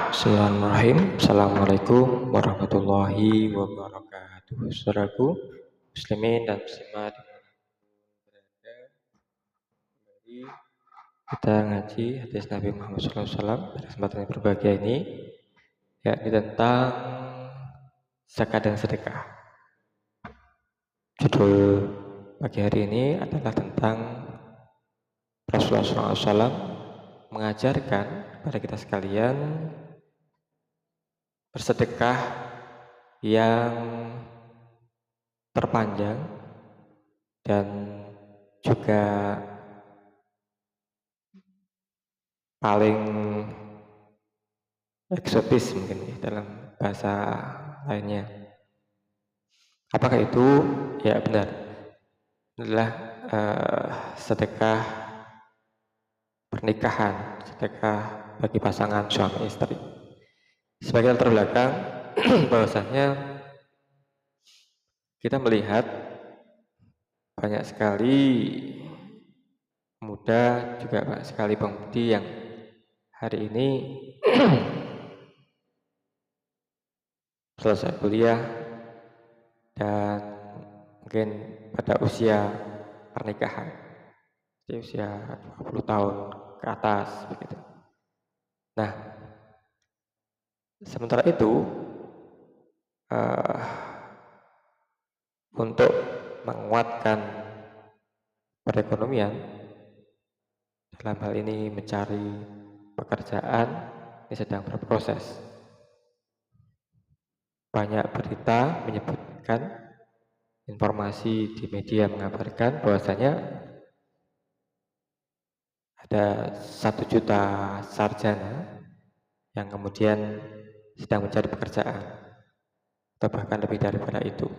Bismillahirrahmanirrahim. Assalamualaikum warahmatullahi wabarakatuh. Saudaraku muslimin dan muslimat dimanapun berada, kembali kita ngaji hadis Nabi Muhammad SAW pada kesempatan yang berbahagia ini, yakni tentang zakat dan sedekah. Judul pagi hari ini adalah tentang Rasulullah SAW mengajarkan kepada kita sekalian bersedekah yang terpanjang dan juga paling eksotis mungkin dalam bahasa lainnya. Apakah itu? Ya benar, adalah sedekah pernikahan, sedekah bagi pasangan suami istri. Sebagai latar belakang, bahwasanya kita melihat banyak sekali pemuda, juga banyak sekali pemudi yang hari ini selesai kuliah dan mungkin pada usia pernikahan, di usia 20 tahun ke atas begitu. Nah, sementara itu untuk menguatkan perekonomian, dalam hal ini mencari pekerjaan, ini sedang berproses. Banyak berita menyebutkan, informasi di media mengabarkan bahwasanya ada 1 juta sarjana yang kemudian sedang mencari pekerjaan, atau bahkan lebih daripada itu.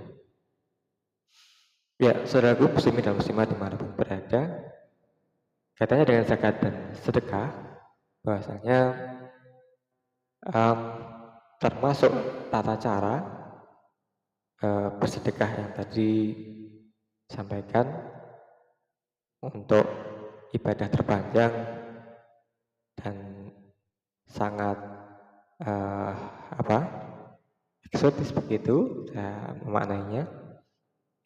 Ya, saudaraku muslimin dan muslimat dimanapun berada, katanya dengan zakat dan sedekah, bahwasanya termasuk tata cara bersedekah yang tadi sampaikan untuk ibadah terpanjang dan sangat eksotis begitu memaknainya.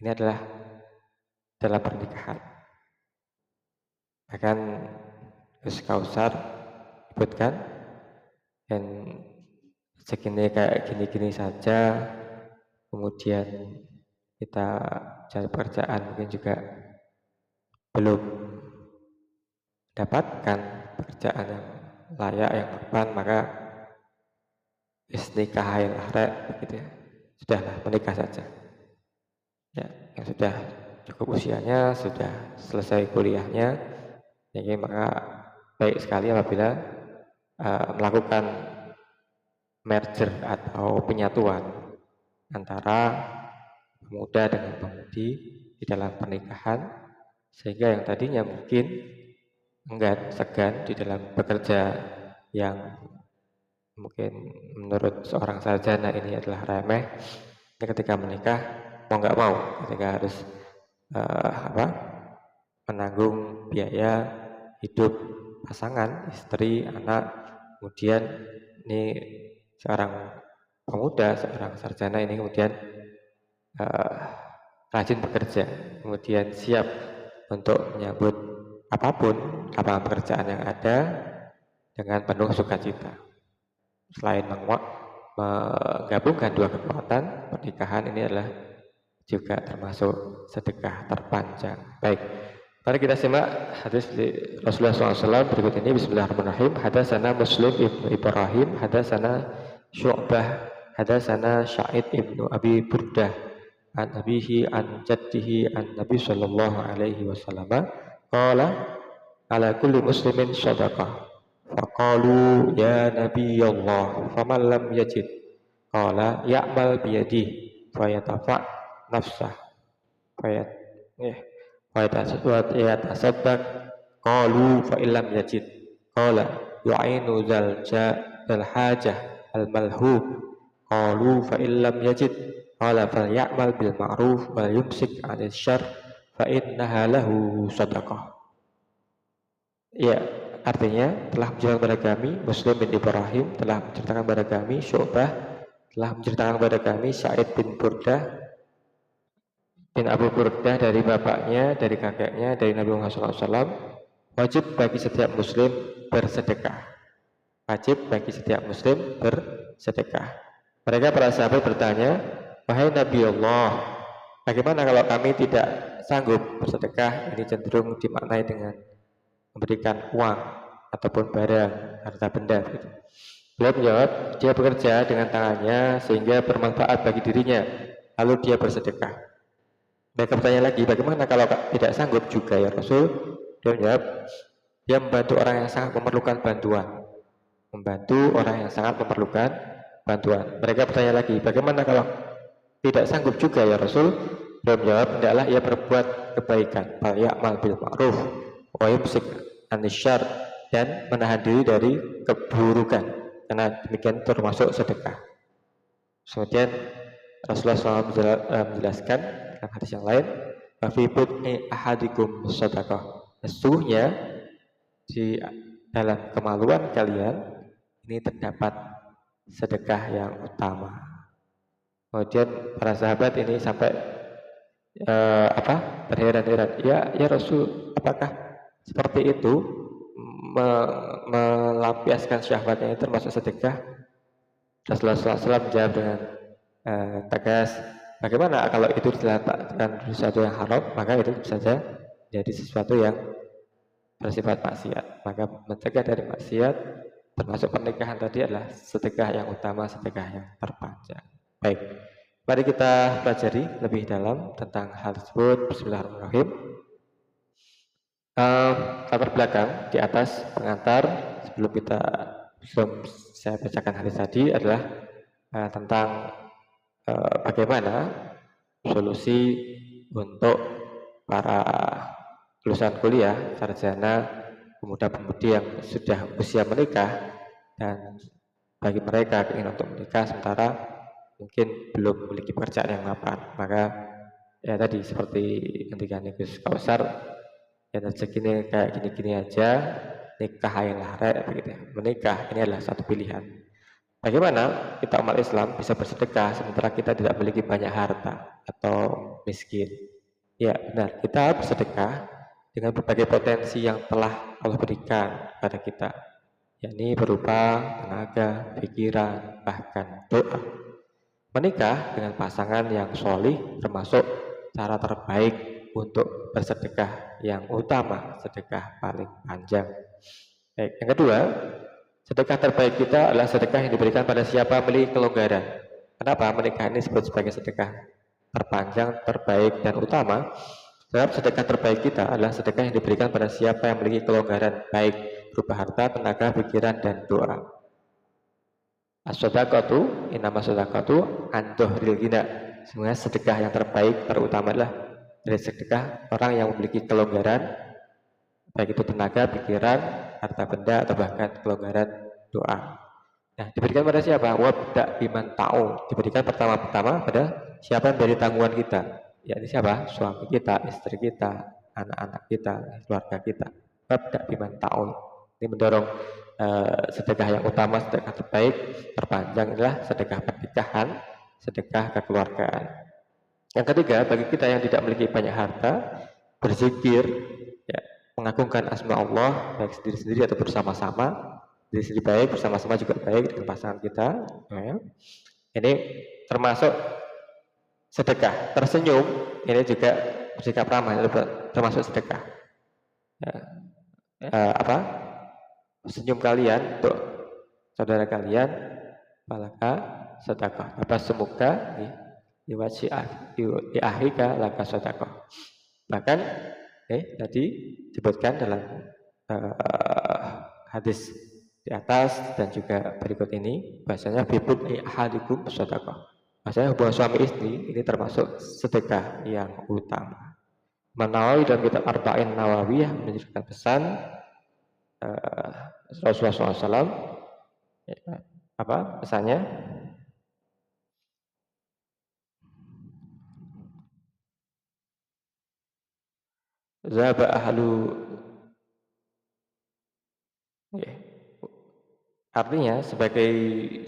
Ini adalah dalam pernikahan. Bahkan Gus Kausar sebutkan, dan segini kayak gini-gini saja, kemudian kita cari pekerjaan mungkin juga belum dapatkan pekerjaan yang layak, yang berpan, maka istikahil akhirah begitu ya, sudahlah menikah saja. Ya, yang sudah cukup usianya, sudah selesai kuliahnya, jadi maka baik sekali apabila melakukan merger atau penyatuan antara pemuda dengan pemudi di dalam pernikahan, sehingga yang tadinya mungkin enggan, segan di dalam bekerja yang mungkin menurut seorang sarjana ini adalah remeh, ketika menikah mau nggak mau, ketika harus menanggung biaya hidup pasangan, istri, anak, kemudian ini seorang pemuda, seorang sarjana ini kemudian rajin bekerja, kemudian siap untuk menyambut apapun lapangan pekerjaan yang ada dengan penuh sukacita. Selain menggabungkan dua kekuatan, pernikahan ini adalah juga termasuk sedekah terpanjang. Baik, mari kita simak hadis Rasulullah SAW berikut ini. Bismillahirrahmanirrahim. Hadatsana Muslim ibnu Ibrahim, hadatsana Syu'bah, hadatsana Sa'id ibnu Abi Burdah, an abihi an jaddihi an Nabi sallallahu alaihi wasallam qala ala kulli muslimin shadaqah. Faqalu ya Nabi Allah, faman lam yajid, qala ya'mal biyadihi fayatafa' nafsah fayatasaddaq, qalu fa illam yajid, qala yu'inu zal hajah al malhub, qalu fa illam yajid, qala fal ya'mal bil ma'ruf wal yumsik 'anil syarr fa innaha lahu sadaqah. Ya, artinya telah menceritakan kepada kami Muslim bin Ibrahim telah menceritakan kepada kami, Syu'bah telah menceritakan kepada kami, Sa'id bin Burdah bin Abu Burdah dari bapaknya, dari kakeknya, dari Nabi Muhammad SAW, wajib bagi setiap muslim bersedekah. Wajib bagi setiap muslim bersedekah. Mereka para sahabat bertanya, wahai Nabi Allah, bagaimana kalau kami tidak sanggup bersedekah? Ini cenderung dimaknai dengan memberikan uang ataupun barang, harta benda. Gitu. Beliau menjawab, dia bekerja dengan tangannya sehingga bermanfaat bagi dirinya, lalu dia bersedekah. Mereka bertanya lagi, bagaimana kalau tidak sanggup juga ya Rasul? Dia menjawab, dia membantu orang yang sangat memerlukan bantuan. Membantu orang yang sangat memerlukan bantuan. Mereka bertanya lagi, bagaimana kalau tidak sanggup juga ya Rasul? Dia menjawab, hendaklah ia berbuat kebaikan, fal ya'mal bil ma'ruf wa yumsik anisyar, dan menahan diri dari keburukan, karena demikian termasuk sedekah. Kemudian Rasulullah SAW menjelaskan dalam hadis yang lain, fi bud'i ahadikum sadaqah. Sesungguhnya di dalam kemaluan kalian ini terdapat sedekah yang utama. Kemudian para sahabat ini sampai berheran-heran, ya Rasul, apakah seperti itu melampiaskan syahwatnya itu termasuk sedekah? Rasulullah SAW menjawab dengan tegas, bagaimana kalau itu dilakukan sesuatu yang haram, maka itu saja jadi sesuatu yang bersifat maksiat. Maka mencegah dari maksiat termasuk pernikahan tadi adalah sedekah yang utama, sedekah yang terpanjang. Baik, mari kita pelajari lebih dalam tentang hal tersebut. Bismillahirrahmanirrahim. Latar belakang di atas pengantar sebelum saya bacakan hadis tadi adalah tentang bagaimana solusi untuk para lulusan kuliah, sarjana, pemuda-pemudi yang sudah usia menikah, dan bagi mereka ingin untuk menikah sementara mungkin belum memiliki pekerjaan yang mapan. Maka ya tadi seperti ketika Gus Kausar, ya rezekinya kayak gini-gini aja, nikah ayolah rek, begitu ya. Menikah ini adalah satu pilihan. Bagaimana kita umat Islam bisa bersedekah sementara kita tidak memiliki banyak harta atau miskin? Ya benar, kita bersedekah dengan berbagai potensi yang telah Allah berikan kepada kita, yakni berupa tenaga, pikiran, bahkan doa. Menikah dengan pasangan yang solih termasuk cara terbaik untuk bersedekah yang utama, sedekah paling panjang. Baik, yang kedua, sedekah terbaik kita adalah sedekah yang diberikan pada siapa memiliki kelonggaran. Kenapa menikah ini disebut sebagai sedekah terpanjang, terbaik, dan utama? Sebab sedekah terbaik kita adalah sedekah yang diberikan pada siapa yang memiliki kelonggaran, baik berupa harta, tenaga, pikiran, dan doa. As-shadaqatu, inama shadaqatu an dhuhril ghina. Sebenarnya sedekah yang terbaik, terutama adalah dari sedekah orang yang memiliki kelonggaran, baik itu tenaga, pikiran, harta benda, atau bahkan kelonggaran doa. Nah, diberikan pada siapa? Wabda biman ta'u. Diberikan pertama-tama pada siapa yang dari tanggungan kita. Yakni siapa? Suami kita, istri kita, anak-anak kita, keluarga kita. Wabda biman ta'u. Ini mendorong sedekah yang utama, sedekah terbaik, terpanjang adalah sedekah pernikahan, sedekah kekeluargaan. Yang ketiga, bagi kita yang tidak memiliki banyak harta, berzikir, ya, mengagungkan asma Allah, baik sendiri-sendiri atau bersama-sama. Diri sendiri baik, bersama-sama juga baik dengan pasangan kita. Ya. Ini termasuk sedekah. Tersenyum, ini juga bersikap ramah, termasuk sedekah. Ya. Senyum kalian untuk saudara kalian, malaka sedekah. Semoga di akhika laka sedekah. Bahkan tadi disebutkan dalam hadis di atas dan juga berikut ini, bahasanya bibut ahadikum sedekah. Bahasanya hubungan suami istri ini termasuk sedekah yang utama. Nawawi dan kitab Arba'in Nawawiyah menjelaskan pesan Rasulullah SAW, pesannya? Zaba ahlu Ya. Artinya sebagai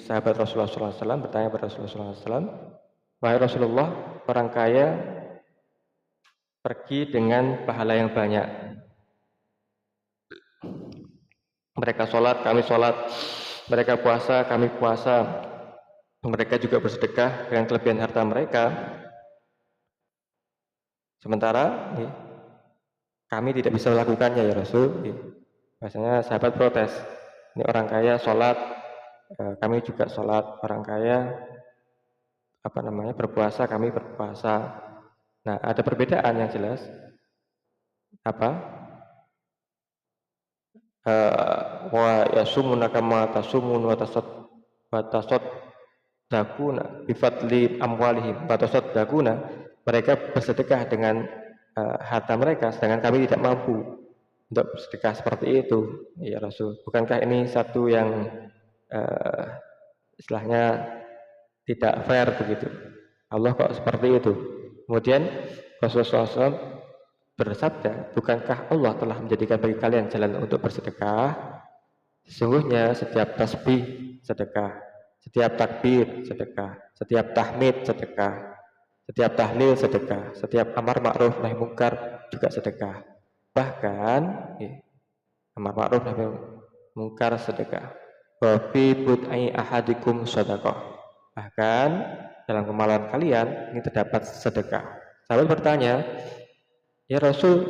sahabat Rasulullah SAW bertanya kepada Rasulullah SAW, wahai Rasulullah, orang kaya pergi dengan pahala yang banyak. Mereka sholat, kami sholat. Mereka puasa, kami puasa. Mereka juga bersedekah dengan kelebihan harta mereka. Sementara kami tidak bisa melakukannya ya Rasul. Biasanya sahabat protes. Ini orang kaya sholat, kami juga sholat. Orang kaya berpuasa, kami berpuasa. Nah, ada perbedaan yang jelas. Wa yasumuna kama tasumun wa tasaddaquna bi fadli amwalihim wa tasaddaquna, mereka bersedekah dengan harta mereka, sedangkan kami tidak mampu untuk bersedekah seperti itu ya Rasul. Bukankah ini satu yang istilahnya tidak fair begitu? Allah kok seperti itu? Kemudian Rasulullah SAW bersabda, bukankah Allah telah menjadikan bagi kalian jalan untuk bersedekah? Sesungguhnya setiap tasbih sedekah, setiap takbir sedekah, setiap tahmid sedekah, setiap tahlil sedekah, setiap amar ma'ruf nahi mungkar juga sedekah. Bahkan amar ma'ruf nahi mungkar sedekah. Wa fi bud'i ahadikum sedekah. Bahkan dalam kemaluan kalian ini terdapat sedekah. Sahabat bertanya, ya Rasul,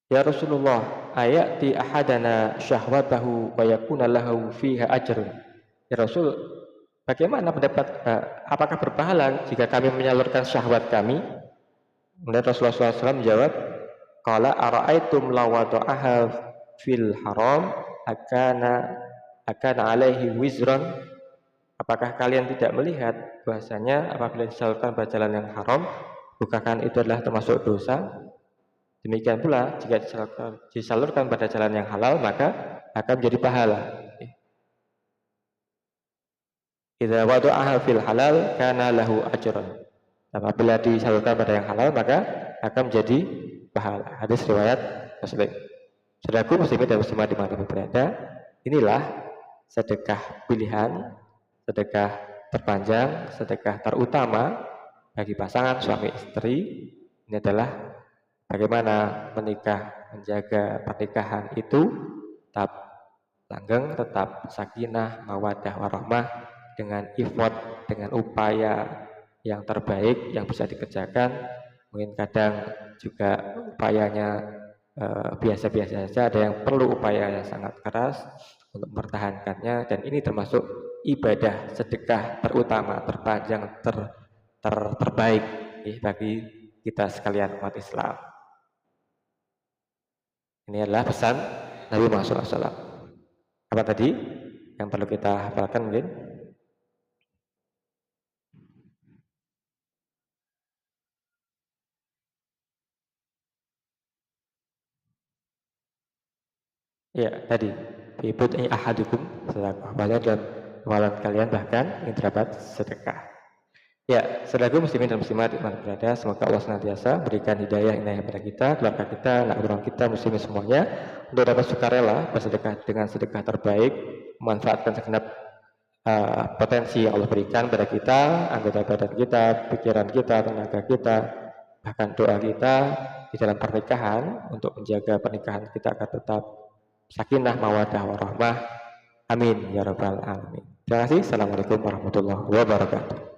ya Rasulullah, ayati ahadana syahwatahu wa yakuna lahu fiha ajrun. Ya Rasul, bagaimana pendapat apakah berpahala jika kami menyalurkan syahwat kami? Kemudian Rasulullah SAW menjawab, qala ara'aitum law wada'aha fil haram akana alaihi wizran. Apakah kalian tidak melihat bahasanya apabila disalurkan pada jalan yang haram, bukankah itu adalah termasuk dosa? Demikian pula jika disalurkan pada jalan yang halal, maka akan menjadi pahala. Idza wada'aha fil halal kana lahu ajrun. Apabila disalurkan pada yang halal, maka akan menjadi pahala. Hadis riwayat Muslim. Saudaraku muslimin dan muslimat dimanapun berada, inilah sedekah pilihan, sedekah terpanjang, sedekah terutama bagi pasangan suami istri. Ini adalah bagaimana menikah, menjaga pernikahan itu tetap langgeng, tetap sakinah, mawaddah, warahmah, dengan effort, dengan upaya yang terbaik yang bisa dikerjakan. Mungkin kadang juga upayanya biasa-biasa saja, ada yang perlu upaya yang sangat keras untuk mempertahankannya, dan ini termasuk ibadah sedekah terutama, terpanjang, terbaik bagi kita sekalian umat Islam. Ini adalah pesan Nabi Muhammad SAW. Apa tadi yang perlu kita hafalkan mungkin? Ya, tadi ibud'i ahadukum sedekah. Banyak dalam kemaluan kalian bahkan yang terdapat sedekah. Ya, saudaraku muslimin dan muslimat yang berada, semoga Allah senantiasa berikan hidayah inayah kepada kita, keluarga kita, anak buah kita, muslimin semuanya, untuk dapat sukarela bersedekah dengan sedekah terbaik, memanfaatkan segenap potensi yang Allah berikan pada kita, anggota badan kita, pikiran kita, tenaga kita, bahkan doa kita di dalam pernikahan untuk menjaga pernikahan kita agar tetap sakinah, mawaddah, warahmah. Amin ya rabbal alamin. Terima kasih. Assalamualaikum warahmatullahi wabarakatuh.